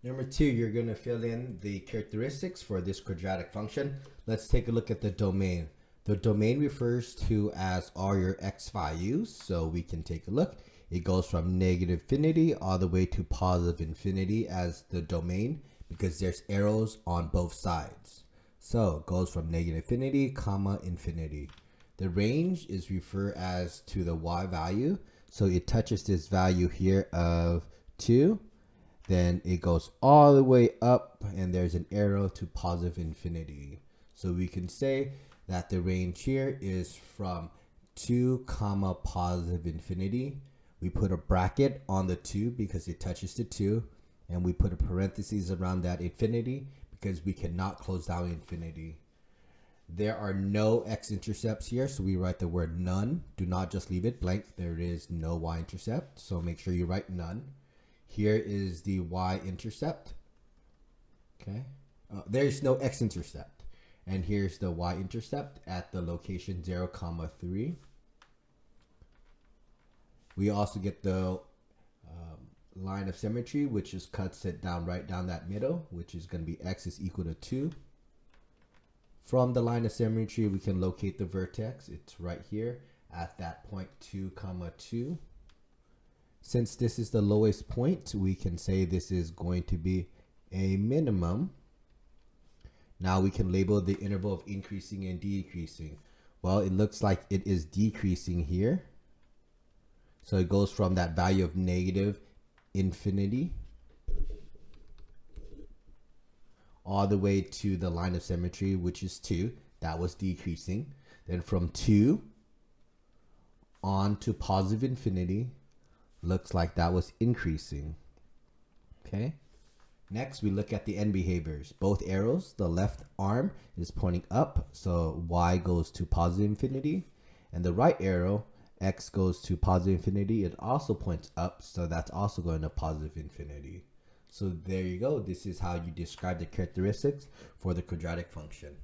Number two, you're going to fill in the characteristics for this quadratic function. Let's take a look at the domain. The domain refers to as all your x values, so we can take a look. It goes from negative infinity all the way to positive infinity as the domain because there's arrows on both sides. So it goes from negative infinity, comma, infinity. The range is referred as to the y value, so it touches this value here of 2. Then it goes all the way up and there's an arrow to positive infinity. So we can say that the range here is from 2 comma positive infinity. We put a bracket on the 2 because it touches the 2, and we put a parentheses around that infinity because we cannot close down infinity. There are no x-intercepts here, so we write the word none. Do not just leave it blank. There is no y-intercept, so make sure you write none. Here is the y-intercept. Okay, there's no x-intercept. And here's the y-intercept at the location 0, 3. We also get the line of symmetry, which just cuts it down right down that middle, which is going to be x is equal to 2. From the line of symmetry, we can locate the vertex. It's right here at that point 2, 2. Since this is the lowest point, we can say this is going to be a minimum. Now we can label the interval of increasing and decreasing. Well, it looks like it is decreasing here. So it goes from that value of negative infinity all the way to the line of symmetry, which is 2. That was decreasing. Then from 2 on to positive infinity, looks like that was increasing. Okay. Next, we look at the end behaviors. Both arrows, the left arm is pointing up, so y goes to positive infinity. And the right arrow, x goes to positive infinity. It also points up, so that's also going to positive infinity. So there you go. This is how you describe the characteristics for the quadratic function.